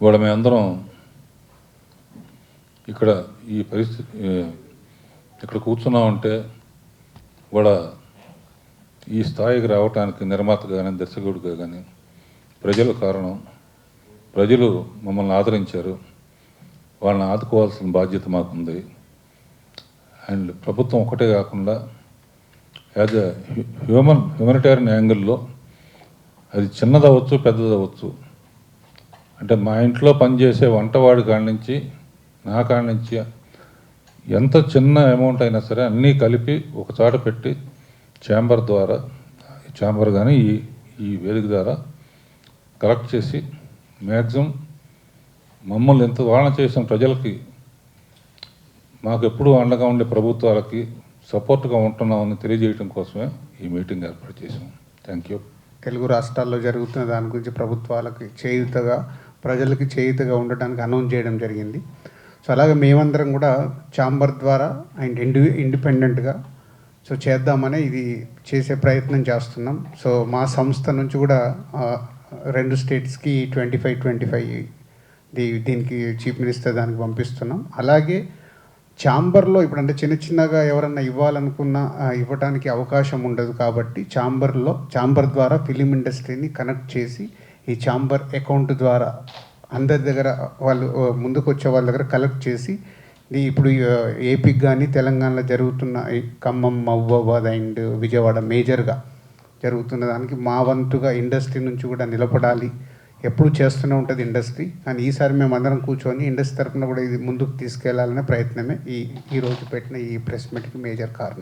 ఇవాళ మేమందరం ఇక్కడ ఈ పరిస్థితి ఇక్కడ కూర్చున్నామంటే ఇవాళ ఈ స్థాయికి రావడానికి నిర్మాత కానీ దర్శకుడిగా కానీ ప్రజల కారణం. ప్రజలు మమ్మల్ని ఆదరించారు, వాళ్ళని ఆదుకోవాల్సిన బాధ్యత మాకుంది. అండ్ ప్రభుత్వం ఒకటే కాకుండా యాజ్ ఎ హ్యూమనిటేరియన్ యాంగిల్లో అది చిన్నదవచ్చు పెద్దదవచ్చు. అంటే మా ఇంట్లో పనిచేసే వంటవాడి కాడి నుంచి నా కాడి నుంచి ఎంత చిన్న అమౌంట్ అయినా సరే అన్నీ కలిపి ఒక చోట పెట్టి ఛాంబర్ కానీ ఈ వేదిక ద్వారా కలెక్ట్ చేసి మ్యాక్సిమం మమ్మల్ని ఎంత వాళ్ళ చేసిన ప్రజలకి మాకు ఎప్పుడూ అండగా ఉండే ప్రభుత్వాలకి సపోర్ట్గా ఉంటున్నామని తెలియజేయడం కోసమే ఈ మీటింగ్ ఏర్పాటు చేసాం. Thank you. తెలుగు రాష్ట్రాల్లో జరుగుతున్న దాని గురించి ప్రభుత్వాలకి చేయూతగా, ప్రజలకి చేయూతగా ఉండడానికి అనౌన్స్ చేయడం జరిగింది. సో అలాగే మేమందరం కూడా ఛాంబర్ ద్వారా అండ్ ఇండిపెండెంట్గా సో చేద్దామని ఇది చేసే ప్రయత్నం చేస్తున్నాం. సో మా సంస్థ నుంచి కూడా 2 స్టేట్స్కి 25 దీనికి చీఫ్ మినిస్టర్ దానికి పంపిస్తున్నాం. అలాగే ఛాంబర్లో ఇప్పుడు అంటే చిన్నగా ఎవరన్నా ఇవ్వాలనుకున్నా ఇవ్వడానికి అవకాశం ఉండదు కాబట్టి ఛాంబర్ ద్వారా ఫిలిం ఇండస్ట్రీని కనెక్ట్ చేసి ఈ ఛాంబర్ అకౌంట్ ద్వారా అందరి దగ్గర వాళ్ళు ముందుకు వచ్చే వాళ్ళ దగ్గర కలెక్ట్ చేసి ఇప్పుడు ఏపీకి కానీ తెలంగాణలో జరుగుతున్న ఖమ్మం, మహబూబాబాద్ అండ్ విజయవాడ మేజర్గా జరుగుతున్న దానికి మా వంతుగా ఇండస్ట్రీ నుంచి కూడా నిలబడాలి. ఎప్పుడు చేస్తూనే ఉంటుంది ఇండస్ట్రీ, కానీ ఈసారి మేము అందరం కూర్చొని ఇండస్ట్రీ తరఫున కూడా ఇది ముందుకు తీసుకెళ్లాలనే ప్రయత్నమే ఈరోజు పెట్టిన ఈ ప్రెస్ మీట్కి మేజర్ కారణం.